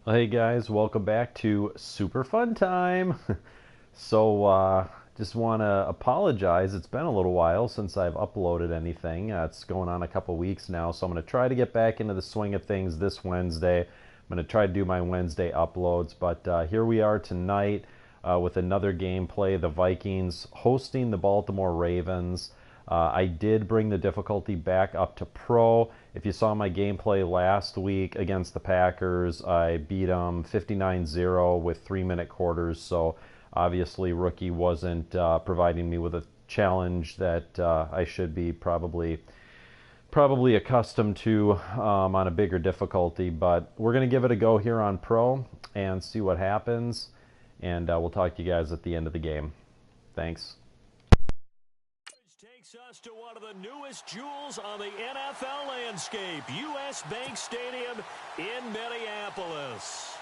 Hey guys, welcome back to Super Fun Time. Just want to apologize. It's been a little while since I've uploaded anything. It's going on a couple weeks now, so I'm going to try to get back into the swing of things this Wednesday. I'm going to try to do my Wednesday uploads, but here we are tonight with another gameplay. The Vikings hosting the Baltimore Ravens. I did bring the difficulty back up to pro. If you saw my gameplay last week against the Packers, I beat them 59-0 with 3-minute quarters. So obviously, rookie wasn't providing me with a challenge that I should be probably accustomed to on a bigger difficulty. But we're going to give it a go here on pro and see what happens. And we'll talk to you guys at the end of the game. Thanks. Takes us to one of the newest jewels on the NFL landscape, U.S. Bank Stadium in Minneapolis.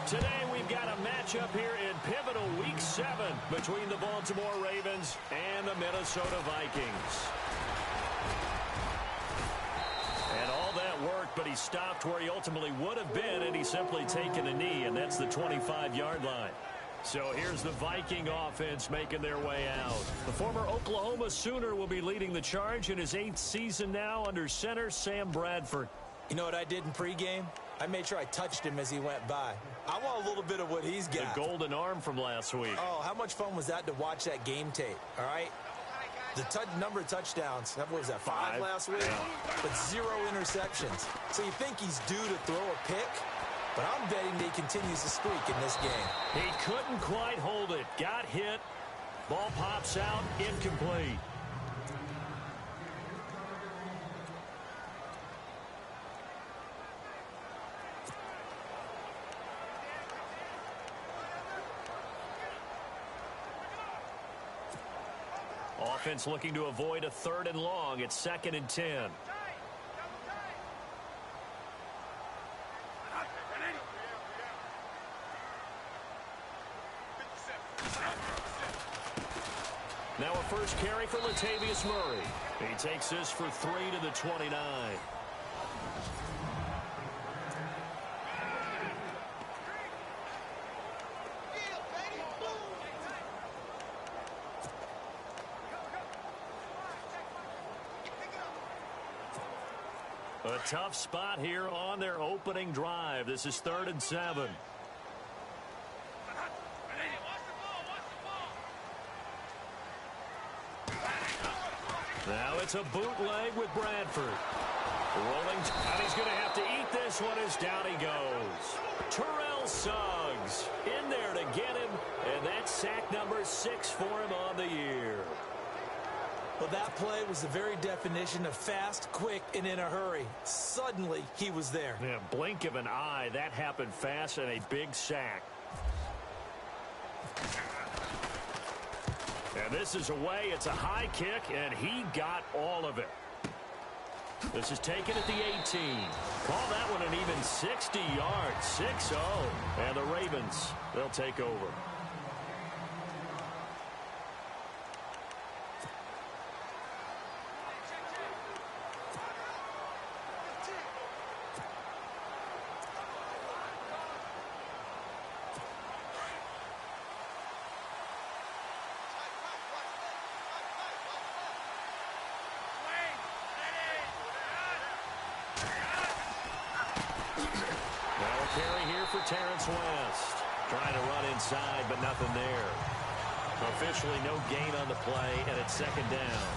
Today we've got a matchup here in pivotal Week 7 between the Baltimore Ravens and the Minnesota Vikings. And all that worked, but he stopped where he ultimately would have been, and he's simply taken a knee, and that's the 25-yard line. So here's the Viking offense making their way out. The former Oklahoma Sooner will be leading the charge in his 8th season now under center Sam Bradford. You know what I did in pregame? I made sure I touched him as he went by. I want a little bit of what he's got. The golden arm from last week. Oh, how much fun was that to watch that game tape, all right? The number of touchdowns, what was that, 5 last week? Yeah. But 0 interceptions. So you think he's due to throw a pick? But I'm betting that he continues the streak in this game. He couldn't quite hold it. Got hit. Ball pops out. Incomplete. Offense looking to avoid a 3rd and long. It's 2nd and 10. Now a first carry for Latavius Murray. He takes this for 3 to the 29. A tough spot here on their opening drive. This is 3rd and 7. Now it's a bootleg with Bradford. Rolling, and he's going to have to eat this one as down he goes. Terrell Suggs in there to get him, and that's sack number 6 for him on the year. Well, that play was the very definition of fast, quick, and in a hurry. Suddenly, he was there. Yeah, blink of an eye, that happened fast, and a big sack. And this is away. It's a high kick, and he got all of it. This is taken at the 18. Call that one an even 60 yards. 6-0. And the Ravens, they'll take over. Carry here for Terrence West. Trying to run inside, but nothing there. Officially no gain on the play, and it's 2nd down.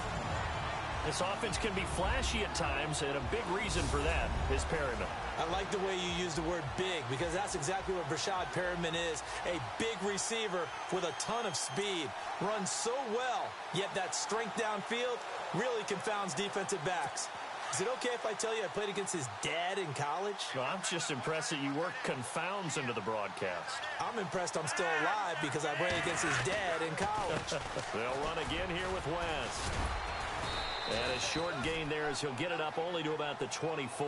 This offense can be flashy at times, and a big reason for that is Perryman. I like the way you use the word big, because that's exactly what Brashad Perryman is. A big receiver with a ton of speed. Runs so well, yet that strength downfield really confounds defensive backs. Is it okay if I tell you I played against his dad in college? Well, I'm just impressed that you worked confounds into the broadcast. I'm impressed I'm still alive because I played against his dad in college. They'll run again here with West. And a short gain there as he'll get it up only to about the 24.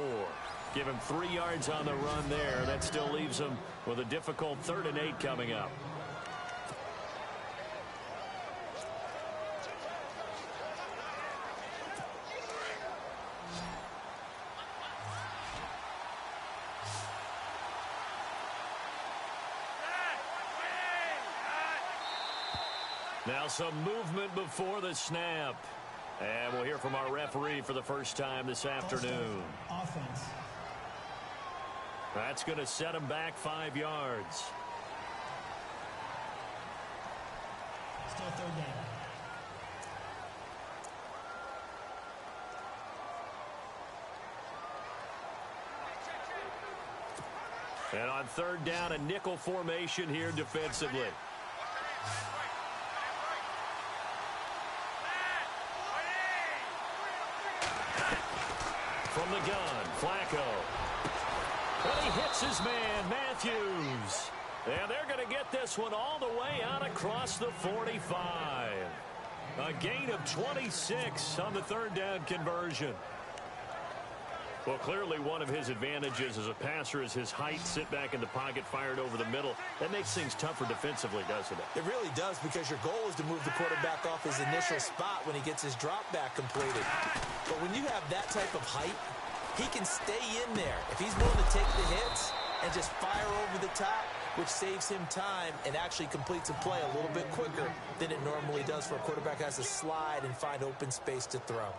Give him 3 yards on the run there. That still leaves him with a difficult 3rd and 8 coming up. Now some movement before the snap. And we'll hear from our referee for the first time this afternoon. Offense. That's going to set him back 5 yards. Still third down. And on third down, a nickel formation here defensively. From the gun, Flacco. But he hits his man, Matthews. And they're going to get this one all the way out across the 45. A gain of 26 on the third down conversion. Well, clearly one of his advantages as a passer is his height. Sit back in the pocket, fired over the middle. That makes things tougher defensively, doesn't it? It really does, because your goal is to move the quarterback off his initial spot when he gets his drop back completed. But when you have that type of height, he can stay in there. If he's willing to take the hits and just fire over the top, which saves him time and actually completes a play a little bit quicker than it normally does for a quarterback who has to slide and find open space to throw.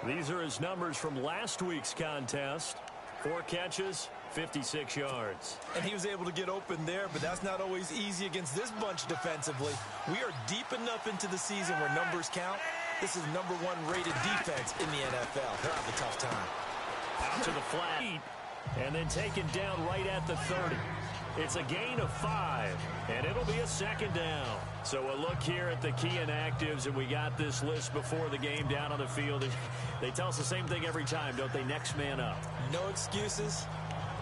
These are his numbers from last week's contest. 4 catches, 56 yards. And he was able to get open there, but that's not always easy against this bunch defensively. We are deep enough into the season where numbers count. This is #1 rated defense in the NFL. They'll have a tough time. Out to the flat, and then taken down right at the 30. It's a gain of 5, and it'll be a second down. So a look here at the key inactives, and we got this list before the game down on the field. They tell us the same thing every time, don't they? Next man up. No excuses.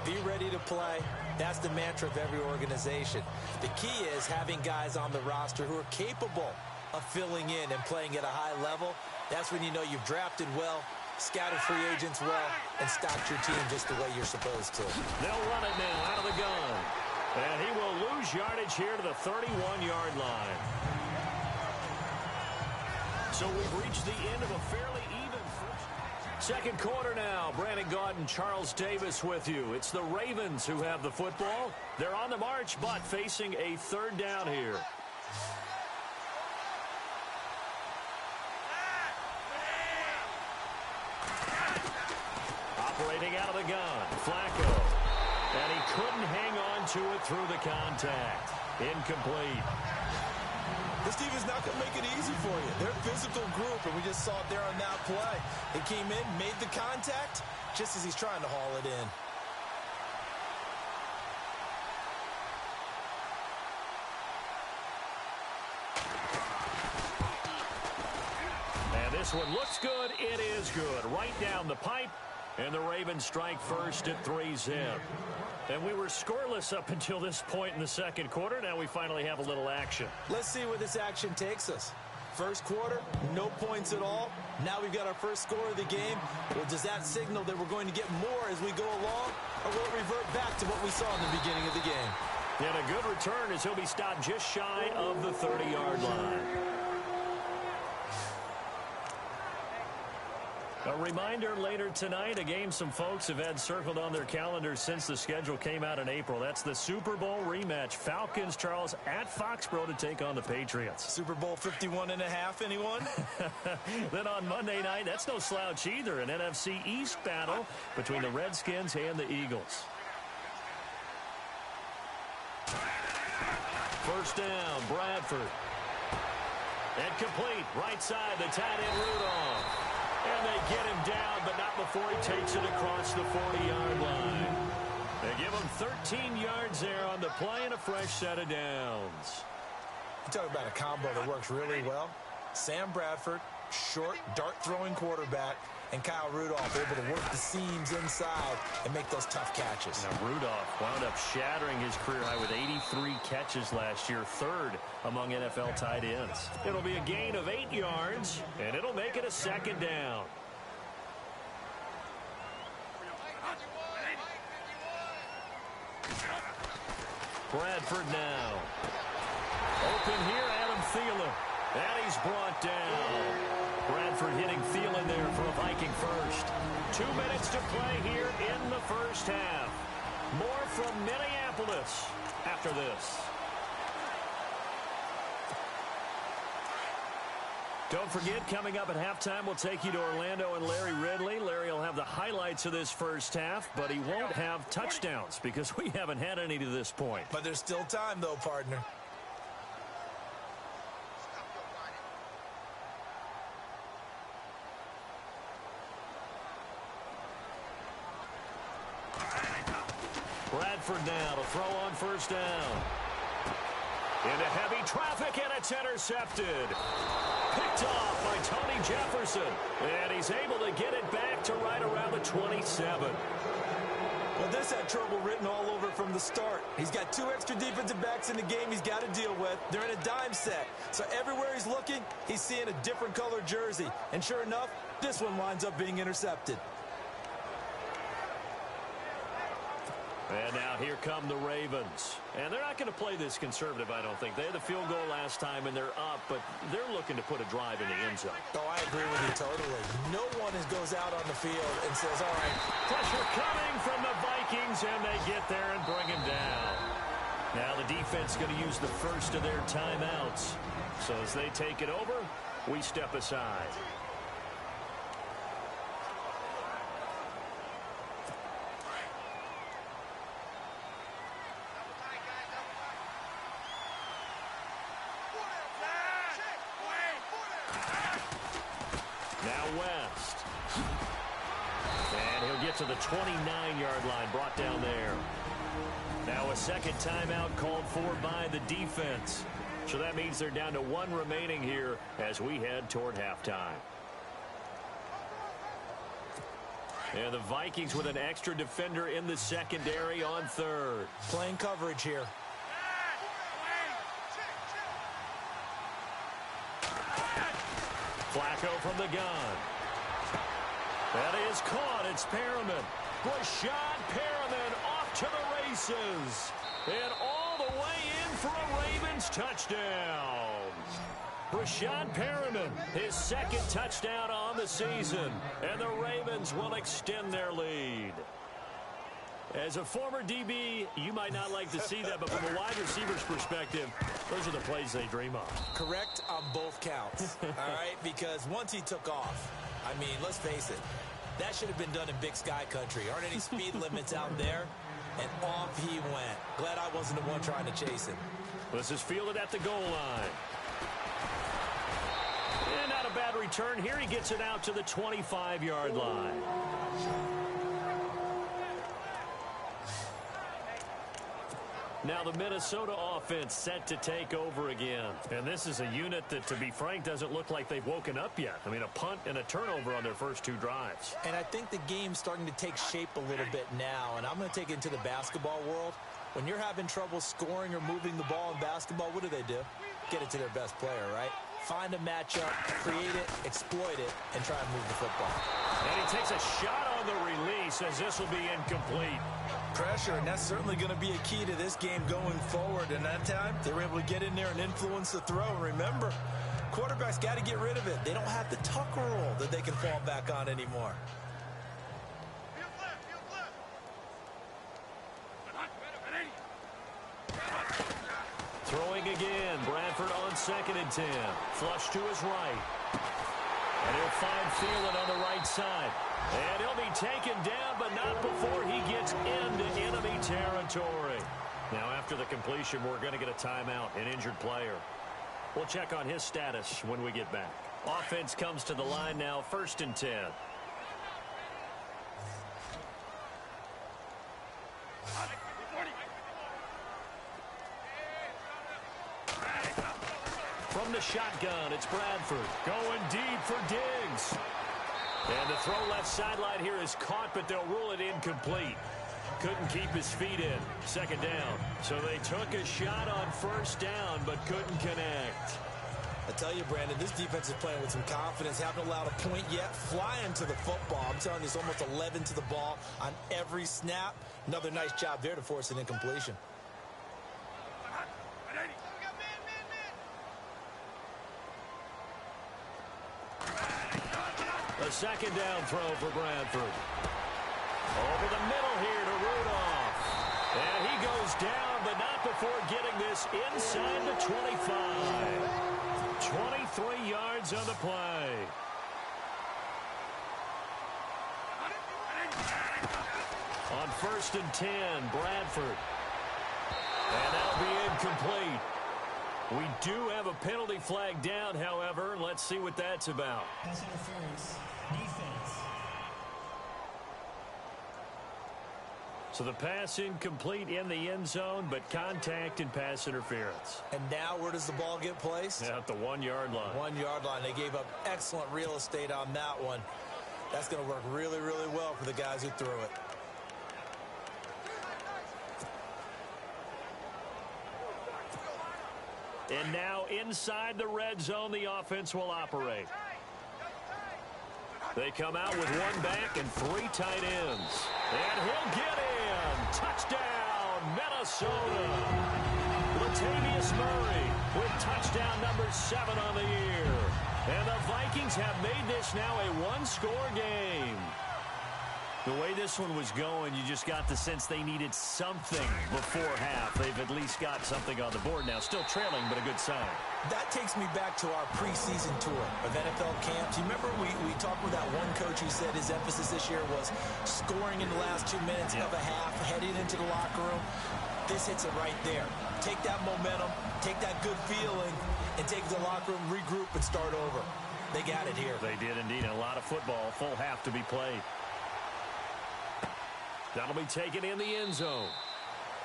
Be ready to play. That's the mantra of every organization. The key is having guys on the roster who are capable of filling in and playing at a high level. That's when you know you've drafted well, scouted free agents well, and stocked your team just the way you're supposed to. They'll run it now out of the gun. And he will lose yardage here to the 31-yard line. So we've reached the end of a fairly even first. Second quarter now. Brandon Gaudin and Charles Davis with you. It's the Ravens who have the football. They're on the march, but facing a third down here. Operating out of the gun, Flacco. And he couldn't hang on to it through the contact. Incomplete. This team is not going to make it easy for you. They're a physical group, and we just saw it there on that play. They came in, made the contact, just as he's trying to haul it in. And this one looks good. It is good. Right down the pipe. And the Ravens strike first at 3-zip. And we were scoreless up until this point in the second quarter. Now we finally have a little action. Let's see where this action takes us. First quarter, no points at all. Now we've got our first score of the game. Well, does that signal that we're going to get more as we go along? Or will it revert back to what we saw in the beginning of the game? And a good return as he'll be stopped just shy of the 30-yard line. A reminder later tonight, a game some folks have had circled on their calendars since the schedule came out in April. That's the Super Bowl rematch. Falcons, Charles, at Foxborough to take on the Patriots. Super Bowl 51.5, anyone? Then on Monday night, that's no slouch either, an NFC East battle between the Redskins and the Eagles. First down, Bradford. And complete, right side, the tight end Rudolph. And they get him down, but not before he takes it across the 40-yard line. They give him 13 yards there on the play and a fresh set of downs. You talk about a combo that works really well. Sam Bradford, short, dart-throwing quarterback, and Kyle Rudolph able to work the seams inside and make those tough catches. Now Rudolph wound up shattering his career high with 83 catches last year, third among NFL tight ends. It'll be a gain of 8 yards, and it'll make it a second down. Bradford now. Open here, Adam Thielen. And he's brought down. Bradford hitting Thielen there for a Viking first. 2 minutes to play here in the first half. More from Minneapolis after this. Don't forget, coming up at halftime, we'll take you to Orlando and Larry Ridley. Larry will have the highlights of this first half, but he won't have touchdowns because we haven't had any to this point. But there's still time, though, partner. Bradford now to throw on first down. Into heavy traffic, and it's intercepted. Picked off by Tony Jefferson. And he's able to get it back to right around the 27. Well, this had trouble written all over from the start. He's got 2 extra defensive backs in the game he's got to deal with. They're in a dime set. So everywhere he's looking, he's seeing a different color jersey. And sure enough, this one winds up being intercepted. And now here come the Ravens. And they're not going to play this conservative, I don't think. They had the field goal last time, and they're up, but they're looking to put a drive in the end zone. Oh, I agree with you totally. No one goes out on the field and says, all right. Pressure coming from the Vikings, and they get there and bring him down. Now the defense is going to use the first of their timeouts. So as they take it over, we step aside. West. And he'll get to the 29-yard line, brought down there. Now a second timeout called for by the defense. So that means they're down to 1 remaining here as we head toward halftime. And the Vikings with an extra defender in the secondary on third. Playing coverage here. Flacco from the gun. That is caught. It's Perriman. Rashad Perriman off to the races. And all the way in for a Ravens touchdown. Rashad Perriman, his second touchdown on the season. And the Ravens will extend their lead. As a former DB, you might not like to see that, but from a wide receiver's perspective, those are the plays they dream of. Correct on both counts, all right? Because once he took off, I mean, let's face it, that should have been done in Big Sky country. Aren't any speed limits out there? And off he went. Glad I wasn't the one trying to chase him. This is fielded at the goal line. And not a bad return. Here he gets it out to the 25-yard line. Now the Minnesota offense set to take over again. And this is a unit that, to be frank, doesn't look like they've woken up yet. I mean, a punt and a turnover on their first 2 drives. And I think the game's starting to take shape a little bit now. And I'm going to take it into the basketball world. When you're having trouble scoring or moving the ball in basketball, what do? Get it to their best player, right? Find a matchup, create it, exploit it, and try and move the football. And he takes a shot on the release as this will be incomplete. Pressure, and that's certainly going to be a key to this game going forward. And that time, they were able to get in there and influence the throw. And remember, quarterbacks got to get rid of it. They don't have the tuck rule that they can fall back on anymore. Throwing again. Bradford on 2nd and 10. Flush to his right. And he'll find Thielen on the right side. And he'll be taken down, but not before he gets into enemy territory. Now, after the completion, we're going to get a timeout, an injured player. We'll check on his status when we get back. Offense comes to the line now, 1st and 10. From the shotgun, it's Bradford going deep for Diggs. And the throw left sideline here is caught, but they'll rule it incomplete. Couldn't keep his feet in. 2nd down. So they took a shot on 1st down, but couldn't connect. I tell you, Brandon, this defense is playing with some confidence. Haven't allowed a point yet. Flying to the football. I'm telling you, it's almost 11 to the ball on every snap. Another nice job there to force an incompletion. A 2nd down throw for Bradford. Over the middle here to Rudolph. And he goes down, but not before getting this inside the 25. 23 yards on the play. On 1st and 10, Bradford. And that'll be incomplete. We do have a penalty flag down, however. Let's see what that's about. Pass interference. Defense. So the pass incomplete in the end zone, but contact and pass interference. And now where does the ball get placed? At the 1-yard line. 1-yard line. They gave up excellent real estate on that one. That's going to work really, really well for the guys who threw it. And now inside the red zone, the offense will operate. They come out with 1 back and 3 tight ends. And he'll get in. Touchdown, Minnesota. Latavius Murray with touchdown number 7 on the year. And the Vikings have made this now a 1-score game. The way this one was going, you just got the sense they needed something before half. They've at least got something on the board now. Still trailing, but a good sign. That takes me back to our preseason tour of NFL camps. You remember we talked with that one coach who said his emphasis this year was scoring in the last 2 minutes of a half, heading into the locker room. This hits it right there. Take that momentum, take that good feeling, and take the locker room, regroup, and start over. They got it here. They did indeed. And a lot of football, full half to be played. That'll be taken in the end zone.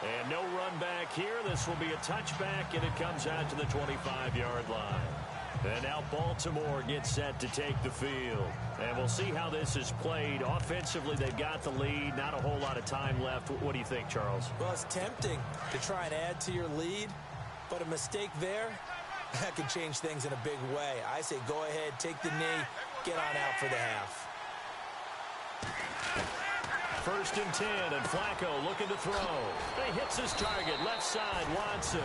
And no run back here. This will be a touchback, and it comes out to the 25-yard line. And now Baltimore gets set to take the field. And we'll see how this is played. Offensively, they've got the lead. Not a whole lot of time left. What do you think, Charles? Well, it's tempting to try and add to your lead, but a mistake there, that can change things in a big way. I say go ahead, take the knee, get on out for the half. 1st and 10, and Flacco looking to throw. He hits his target, left side, Watson.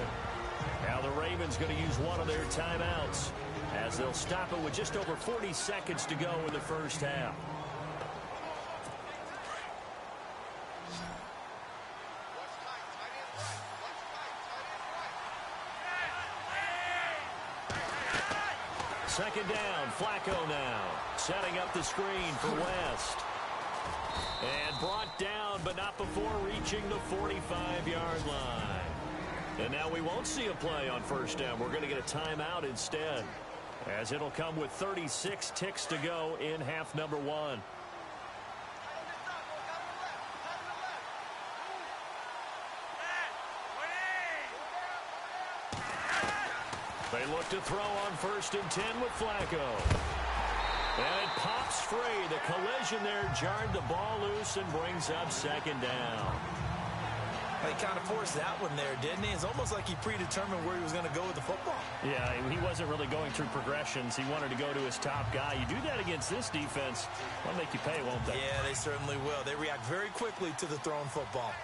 Now the Ravens going to use one of their timeouts as they'll stop it with just over 40 seconds to go in the first half. Second down, Flacco now. Setting up the screen for West. And brought down, but not before reaching the 45-yard line. And now we won't see a play on 1st down. We're going to get a timeout instead, as it'll come with 36 ticks to go in half number 1. They look to throw on 1st and 10 with Flacco. And it pops free. The collision there jarred the ball loose and brings up 2nd down. He kind of forced that one there, didn't he? It's almost like he predetermined where he was going to go with the football. Yeah, he wasn't really going through progressions. He wanted to go to his top guy. You do that against this defense, they'll make you pay, won't they? Yeah, they certainly will. They react very quickly to the thrown football.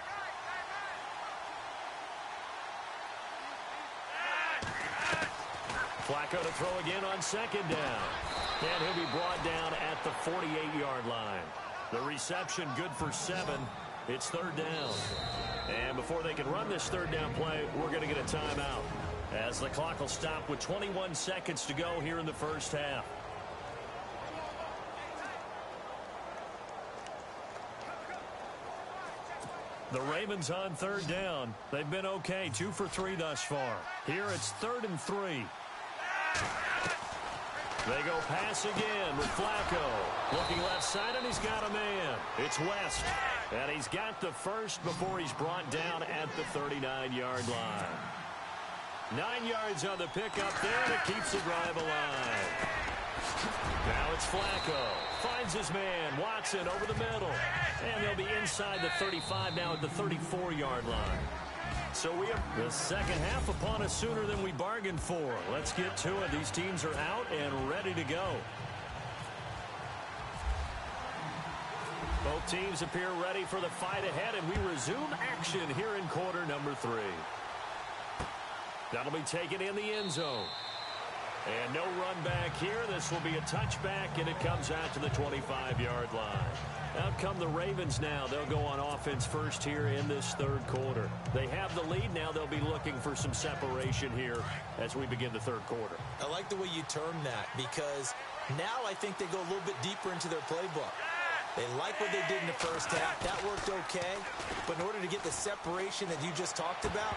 Flacco to throw again on 2nd down. And he'll be brought down at the 48-yard line. The reception good for 7. It's 3rd down. And before they can run this 3rd down play, we're going to get a timeout, as the clock will stop with 21 seconds to go here in the first half. The Ravens on 3rd down. They've been okay, 2 for 3 thus far. Here it's 3rd and 3. They go pass again with Flacco. Looking left side, and he's got a man. It's West. And he's got the first before he's brought down at the 39-yard line. 9 yards on the pickup there, and it keeps the drive alive. Now it's Flacco. Finds his man, Watson, over the middle. And they'll be inside the 35 now at the 34-yard line. So we have the second half upon us sooner than we bargained for. Let's get to it. These teams are out and ready to go. Both teams appear ready for the fight ahead, and we resume action here in quarter number 3. That'll be taken in the end zone. And no run back here. This will be a touchback, and it comes out to the 25-yard line. Out come the Ravens now. They'll go on offense first here in this third quarter. They have the lead now. They'll be looking for some separation here as we begin the third quarter. I like the way you term that, because now I think they go a little bit deeper into their playbook. They like what they did in the first half. That worked okay. But in order to get the separation that you just talked about,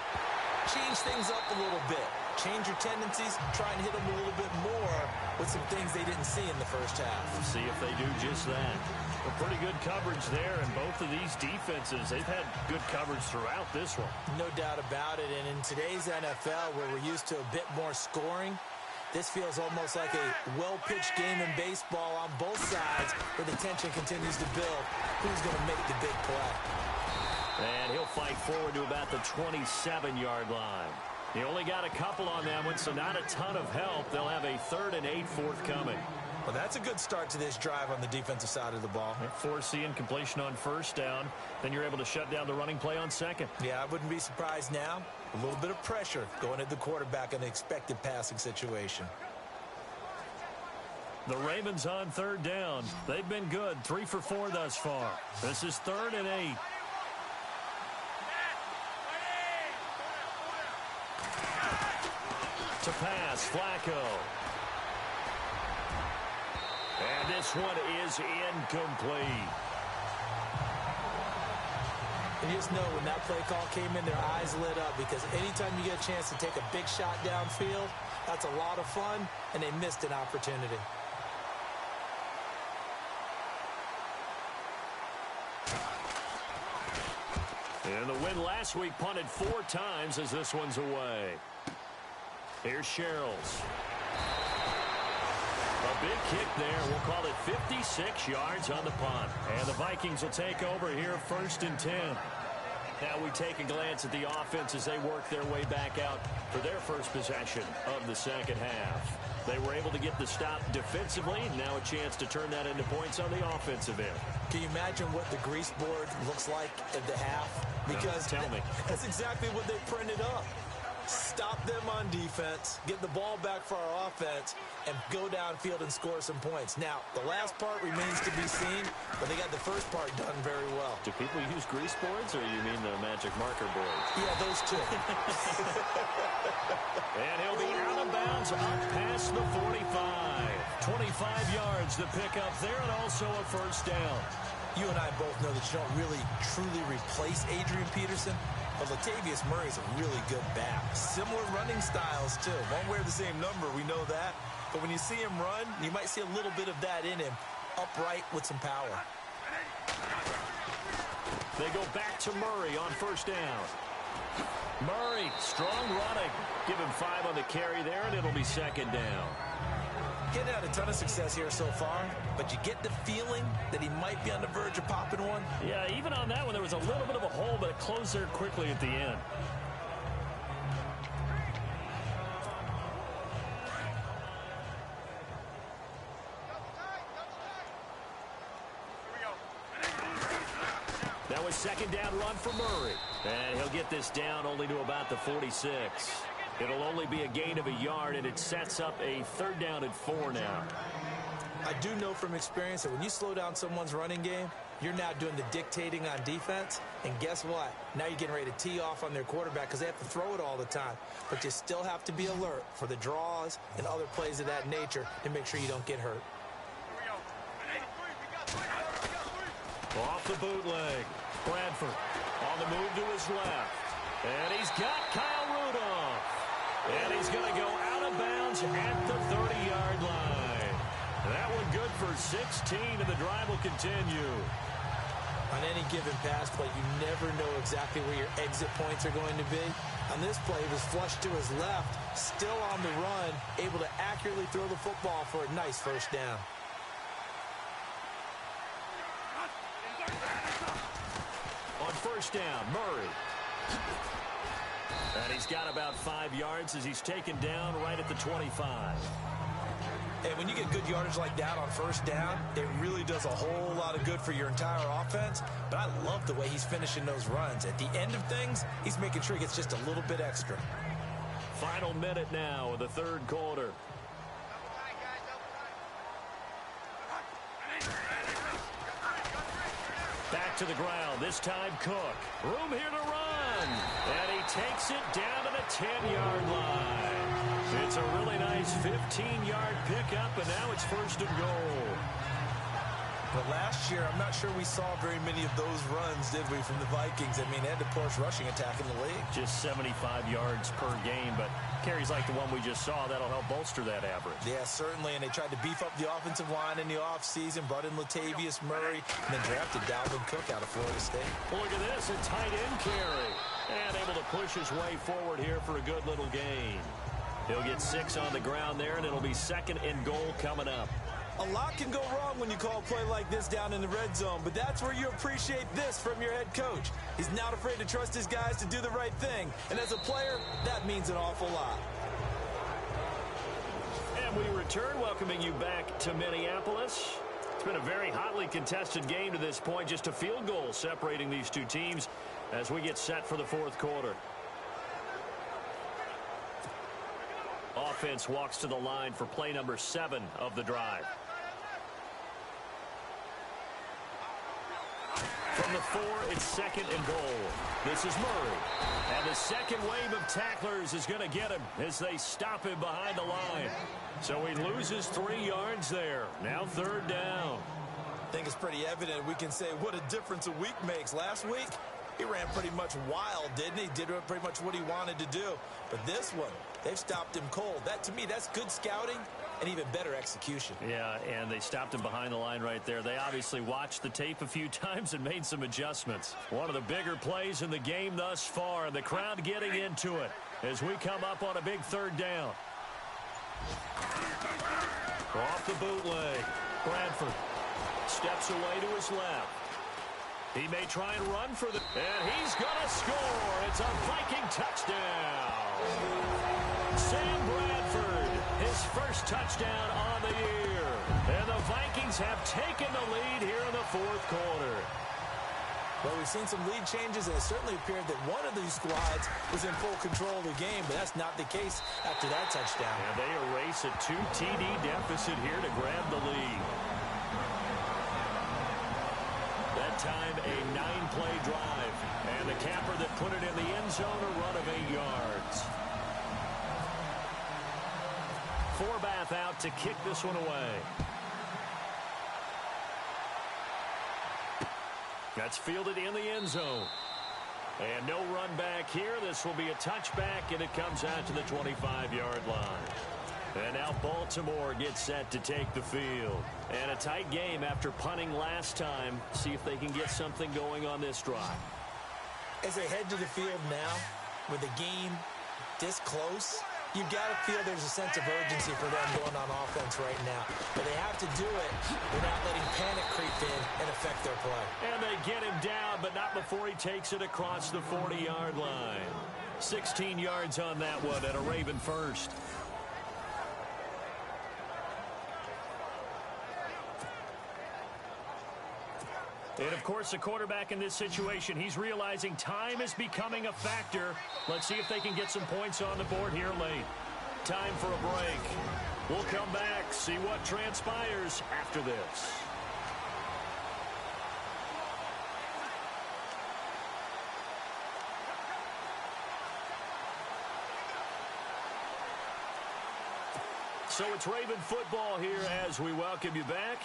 change things up a little bit. Change your tendencies, try and hit them a little bit more with some things they didn't see in the first half. See if they do just that. A pretty good coverage there, and both of these defenses, they've had good coverage throughout this one. No doubt about it, and in today's NFL, where we're used to a bit more scoring, this feels almost like a well-pitched game in baseball on both sides, where the tension continues to build. Who's going to make the big play? And he'll fight forward to about the 27-yard line. He only got a couple on that one, so not a ton of help. They'll have a 3rd and 8 forthcoming. Well, that's a good start to this drive on the defensive side of the ball. Forcing completion on first down. Then you're able to shut down the running play on second. Yeah, I wouldn't be surprised now. A little bit of pressure going at the quarterback in the expected passing situation. The Ravens on 3rd down. They've been good, 3 for 4 thus far. This is 3rd and 8. To pass, Flacco. And this one is incomplete. You just know when that play call came in, their eyes lit up, because anytime you get a chance to take a big shot downfield, that's a lot of fun, and they missed an opportunity. And the win last week punted 4 times as this one's away. Here's Sherrills. A big kick there. We'll call it 56 yards on the punt. And the Vikings will take over here 1st and 10. Now we take a glance at the offense as they work their way back out for their first possession of the second half. They were able to get the stop defensively. Now a chance to turn that into points on the offensive end. Can you imagine what the grease board looks like at the half? Because tell me. That's exactly what they printed up. Stop them on defense, get the ball back for our offense, and go downfield and score some points. Now, the last part remains to be seen, but they got the first part done very well. Do people use grease boards, or you mean the magic marker boards? Yeah, those two. And he'll be out of bounds up past the 45. 25 yards to pick up there, and also a first down. You and I both know that you don't really, truly replace Adrian Peterson. But Latavius Murray's a really good back. Similar running styles, too. Won't wear the same number, we know that. But when you see him run, you might see a little bit of that in him. Upright with some power. They go back to Murray on first down. Murray, strong running. Give him 5 on the carry there, and it'll be second down. Getting out a ton of success here so far, but you get the feeling that he might be on the verge of popping one. Yeah, even on that one, there was a little bit of a hole, but it closed there quickly at the end. That was second down run for Murray. And he'll get this down only to about the 46. It'll only be a gain of a yard, and it sets up a 3rd down and 4 now. I do know from experience that when you slow down someone's running game, you're now doing the dictating on defense. And guess what? Now you're getting ready to tee off on their quarterback because they have to throw it all the time. But you still have to be alert for the draws and other plays of that nature to make sure you don't get hurt. Off the bootleg. Bradford on the move to his left. And he's got Kyle Rudolph. And he's going to go out of bounds at the 30-yard line. That one good for 16, and the drive will continue. On any given pass play, you never know exactly where your exit points are going to be. On this play, he was flushed to his left, still on the run, able to accurately throw the football for a nice first down. On first down, Murray. And he's got about 5 yards as he's taken down right at the 25. And when you get good yardage like that on first down, it really does a whole lot of good for your entire offense. But I love the way he's finishing those runs. At the end of things, he's making sure he gets just a little bit extra. Final minute now of the third quarter. to the ground. This time Cook. Room here to run. And he takes it down to the 10-yard line. It's a really nice 15-yard pickup, and now it's first and goal. But last year, I'm not sure we saw very many of those runs, did we, from the Vikings? I mean, they had the poorest rushing attack in the league. Just 75 yards per game, but carries like the one we just saw, that'll help bolster that average. Yeah, certainly, and they tried to beef up the offensive line in the offseason, brought in Latavius Murray, and then drafted Dalvin Cook out of Florida State. Well, look at this, a tight end carry. And able to push his way forward here for a good little gain. He'll get 6 on the ground there, and it'll be second and goal coming up. A lot can go wrong when you call a play like this down in the red zone, but that's where you appreciate this from your head coach. He's not afraid to trust his guys to do the right thing, and as a player, that means an awful lot. And we return, welcoming you back to Minneapolis. It's been a very hotly contested game to this point, just a field goal separating these two teams as we get set for the fourth quarter. Offense walks to the line for play number 7 of the drive. From the 4, it's second and goal. This is Murray. And the second wave of tacklers is going to get him as they stop him behind the line. So he loses 3 yards there. Now third down. I think it's pretty evident we can say what a difference a week makes. Last week, he ran pretty much wild, didn't he? Did pretty much what he wanted to do. But this one, they've stopped him cold. That, to me, that's good scouting and even better execution. Yeah, and they stopped him behind the line right there. They obviously watched the tape a few times and made some adjustments. One of the bigger plays in the game thus far. The crowd getting into it as we come up on a big third down. Off the bootleg. Bradford steps away to his left. He may try and run for the... And he's going to score. It's a Viking touchdown. Sam Bradford, his first touchdown on the year. And the Vikings have taken the lead here in the fourth quarter. Well, we've seen some lead changes, and it certainly appeared that one of these squads was in full control of the game, but that's not the case after that touchdown. And they erase a 2 TD deficit here to grab the lead. That time, a 9-play drive. And the capper that put it in the end zone, a run of 8 yards. Forbath out to kick this one away. That's fielded in the end zone. And no run back here. This will be a touchback, and it comes out to the 25-yard line. And now Baltimore gets set to take the field. And a tight game after punting last time. See if they can get something going on this drive. As they head to the field now, with the game this close, you've got to feel there's a sense of urgency for them going on offense right now. But they have to do it without letting panic creep in and affect their play. And they get him down, but not before he takes it across the 40-yard line. 16 yards on that one and a Raven first. And, of course, the quarterback in this situation, he's realizing time is becoming a factor. Let's see if they can get some points on the board here late. Time for a break. We'll come back, see what transpires after this. So it's Raven football here as we welcome you back.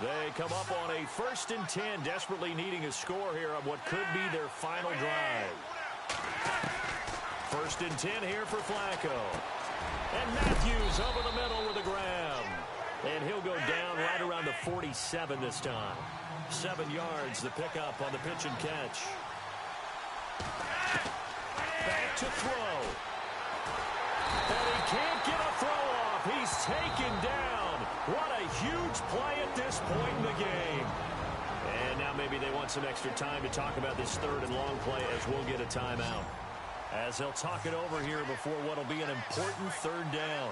They come up on a 1st and 10, desperately needing a score here on what could be their final drive. 1st and 10 here for Flacco. And Matthews over the middle with a grab. And he'll go down right around the 47 this time. 7 yards, the pickup on the pitch and catch. Back to throw. And he can't get a throw off. He's taken down. What a huge play at this point in the game. And now maybe they want some extra time to talk about this 3rd and long play as we'll get a timeout. As they'll talk it over here before what will be an important 3rd down.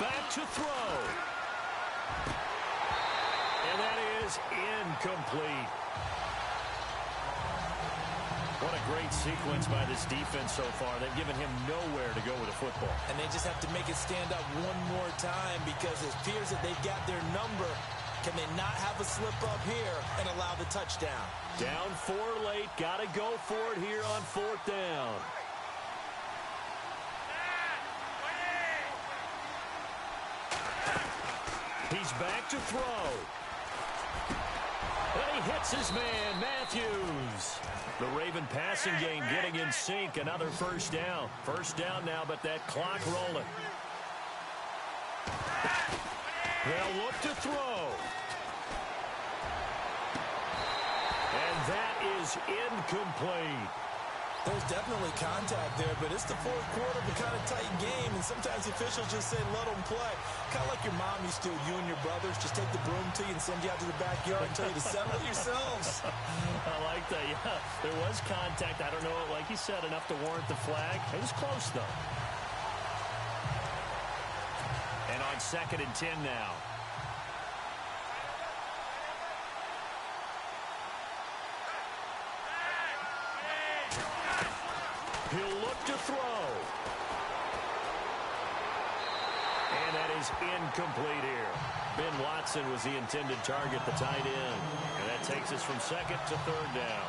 Back to throw. And that is incomplete. What a great sequence by this defense so far. They've given him nowhere to go with the football. And they just have to make it stand up one more time because it appears that they've got their number. Can they not have a slip up here and allow the touchdown? Down 4 late. Got to go for it here on 4th down. He's back to throw. And he hits his man, Matthews. The Raven passing game getting in sync. Another first down. First down now, but that clock rolling. They'll look to throw. And that is incomplete. There's definitely contact there, but it's the fourth quarter of a kind of tight game, and sometimes the officials just say, let them play. Kind of like your mom used to, you and your brothers, just take the broom to you and send you out to the backyard and tell you to settle it yourselves. I like that, yeah. There was contact. I don't know, like you said, enough to warrant the flag. It was close, though. And on 2nd and 10 now. He'll look to throw. And that is incomplete here. Ben Watson was the intended target, the tight end. And that takes us from 2nd to 3rd down.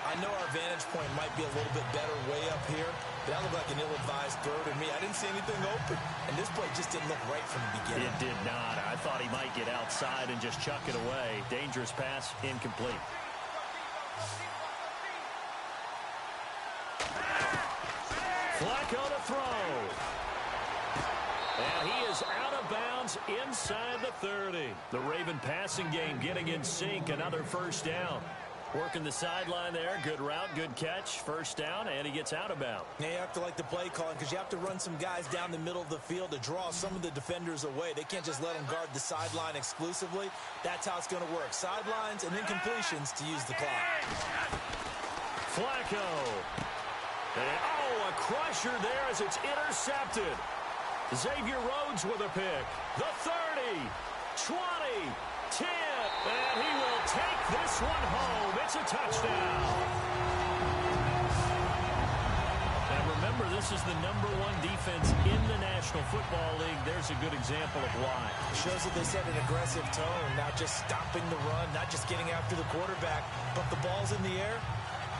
I know our vantage point might be a little bit better way up here, but that looked like an ill-advised throw to me. I didn't see anything open, and this play just didn't look right from the beginning. It did not. I thought he might get outside and just chuck it away. Dangerous pass, incomplete. Flacco to throw. And he is out of bounds inside the 30. The Raven passing game getting in sync. Another first down. Working the sideline there. Good route, good catch. First down, and he gets out of bounds. Now you have to like the play calling because you have to run some guys down the middle of the field to draw some of the defenders away. They can't just let them guard the sideline exclusively. That's how it's going to work. Sidelines and then completions to use the clock. Flacco. And, oh, a crusher there as it's intercepted. Xavier Rhodes with a pick. The 30, 20, 10, and he will take this one home. It's a touchdown. And remember, this is the #1 defense in the National Football League. There's a good example of why. It shows that they set an aggressive tone, not just stopping the run, not just getting after the quarterback, but the ball's in the air.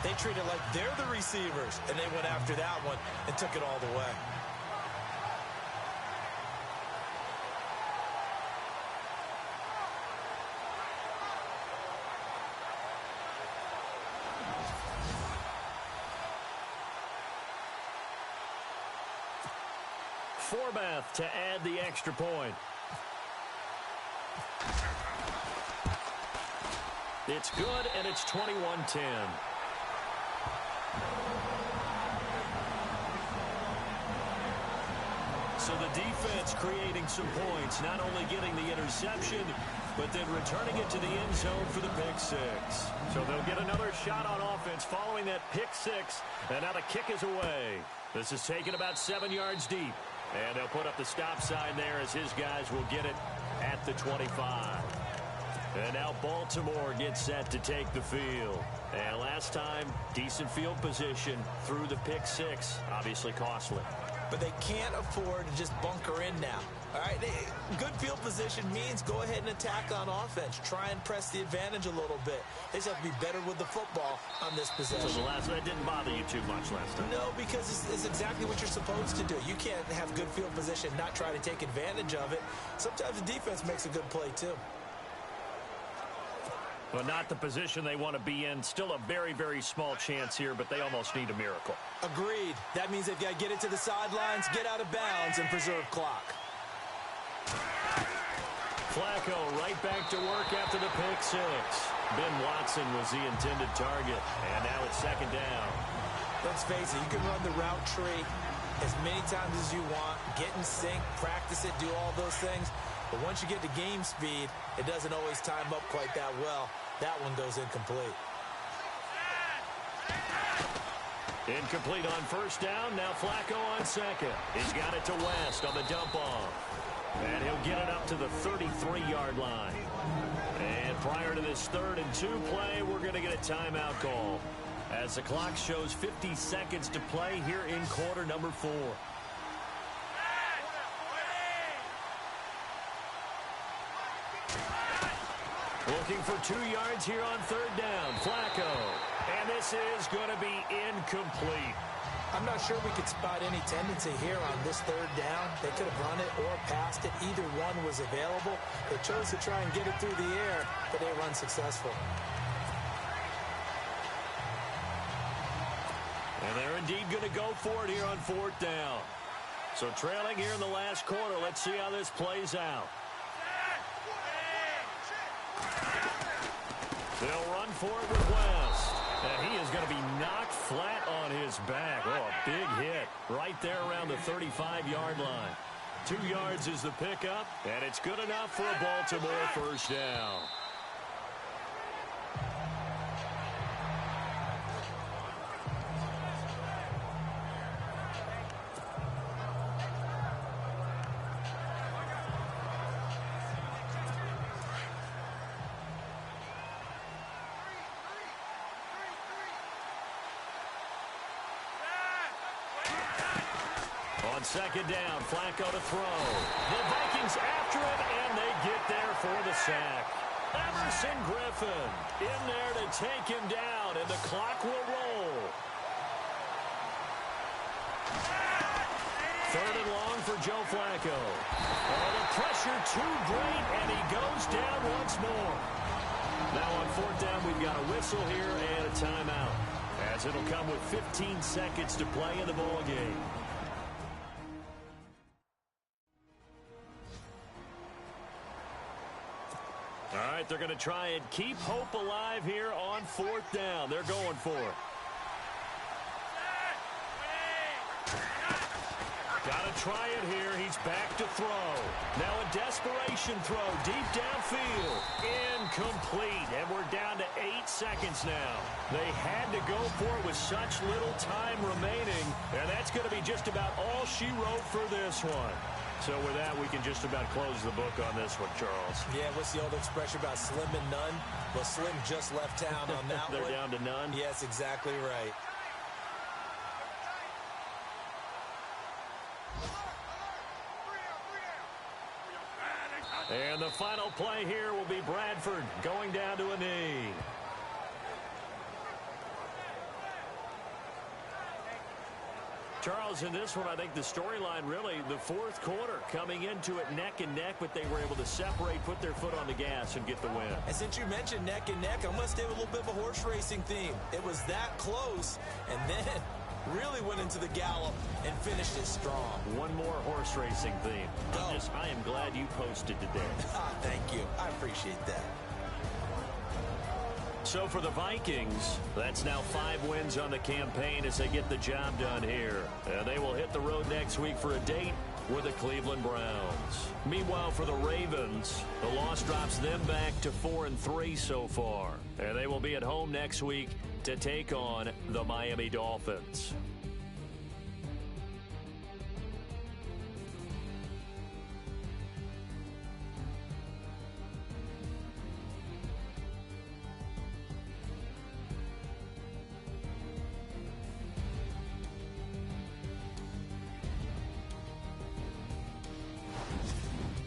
They treat it like they're the receivers, and they went after that one and took it all the way. Forbath to add the extra point. It's good, and it's 21-10. So the defense creating some points, not only getting the interception, but then returning it to the end zone for the pick six. So they'll get another shot on offense following that pick six, and now the kick is away. This is taken about 7 yards deep, and they'll put up the stop sign there as his guys will get it at the 25. And now Baltimore gets set to take the field. And last time, decent field position through the pick six, obviously costly. But they can't afford to just bunker in now. All right, good field position means go ahead and attack on offense. Try and press the advantage a little bit. They just have to be better with the football on this possession. So that didn't bother you too much last time? No, because it's exactly what you're supposed to do. You can't have good field position, not try to take advantage of it. Sometimes the defense makes a good play, too. But not the position they want to be in. Still a very, very small chance here, but they almost need a miracle. Agreed. That means they've got to get it to the sidelines, get out of bounds, and preserve clock. Flacco right back to work after the pick six. Ben Watson was the intended target, and now it's second down. Let's face it, you can run the route tree as many times as you want, get in sync, practice it, do all those things. But once you get to game speed, it doesn't always time up quite that well. That one goes incomplete. Incomplete on first down. Now Flacco on second. He's got it to West on the dump off. And he'll get it up to the 33-yard line. And prior to this 3rd and 2 play, we're going to get a timeout call. As the clock shows 50 seconds to play here in quarter number 4. Looking for 2 yards here on third down. Flacco. And this is going to be incomplete. I'm not sure we could spot any tendency here on this third down. They could have run it or passed it. Either one was available. They chose to try and get it through the air, but they were unsuccessful. And they're indeed going to go for it here on fourth down. So trailing here in the last quarter. Let's see how this plays out. They'll run for it with West. And he is going to be knocked flat on his back. Oh, a big hit right there around the 35-yard line. 2 yards is the pickup, and it's good enough for a Baltimore first down. On second down, Flacco to throw. The Vikings after him, and they get there for the sack. Emerson Griffin in there to take him down, and the clock will roll. Third and long for Joe Flacco. Oh, the pressure too great, and he goes down once more. Now on fourth down, we've got a whistle here and a timeout, as it'll come with 15 seconds to play in the ball game. All right, they're going to try and keep hope alive here on fourth down. They're going for it. Got to try it here. He's back to throw. Now a desperation throw deep downfield. Incomplete. And we're down to 8 seconds now. They had to go for it with such little time remaining. And that's going to be just about all she wrote for this one. So with that, we can just about close the book on this one, Charles. Yeah, what's the old expression about slim and none? Well, Slim just left town on that They're one. down to none? Yes, exactly right. And the final play here will be Bradford going down to a knee. Charles, in this one, I think the storyline really, the fourth quarter, coming into it neck and neck, but they were able to separate, put their foot on the gas, and get the win. And since you mentioned neck and neck, I must have a little bit of a horse racing theme. It was that close, and then really went into the gallop and finished it strong. One more horse racing theme. I am glad you posted today. Thank you. I appreciate that. So for the Vikings, that's now 5 wins on the campaign as they get the job done here. And they will hit the road next week for a date with the Cleveland Browns. Meanwhile, for the Ravens, the loss drops them back to 4-3 so far. And they will be at home next week to take on the Miami Dolphins.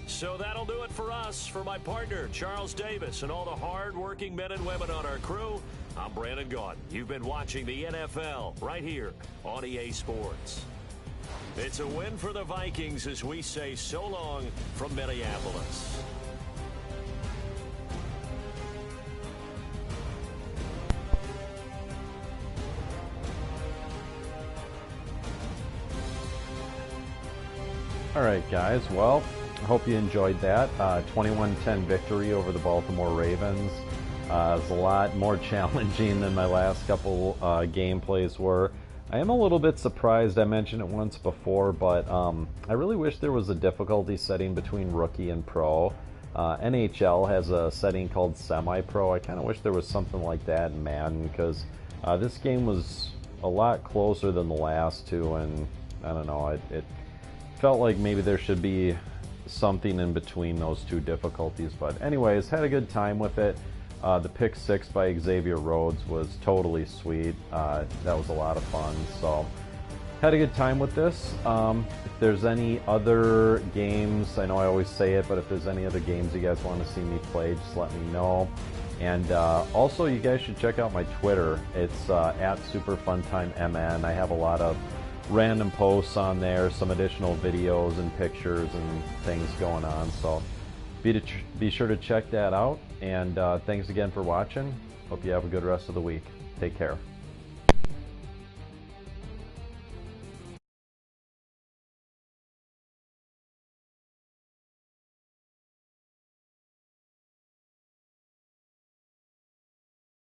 So that'll do it for us. For my partner, Charles Davis, and all the hard-working men and women on our crew, I'm Brandon Gaudin. You've been watching the NFL right here on EA Sports. It's a win for the Vikings as we say so long from Minneapolis. All right, guys. Well, I hope you enjoyed that. 21-10 victory over the Baltimore Ravens. It's a lot more challenging than my last couple gameplays were. I am a little bit surprised. I mentioned it once before, but I really wish there was a difficulty setting between rookie and pro. NHL has a setting called semi-pro. I kind of wish there was something like that in Madden, because this game was a lot closer than the last two, and I don't know, it felt like maybe there should be something in between those two difficulties. But anyways, had a good time with it. The pick 6 by Xavier Rhodes was totally sweet. That was a lot of fun. So had a good time with this. If there's any other games, I know I always say it, but if there's any other games you guys want to see me play, just let me know. And also, you guys should check out my Twitter. It's at superfuntimemn. I have a lot of random posts on there, some additional videos and pictures and things going on. So be sure to check that out. And thanks again for watching. Hope you have a good rest of the week. Take care.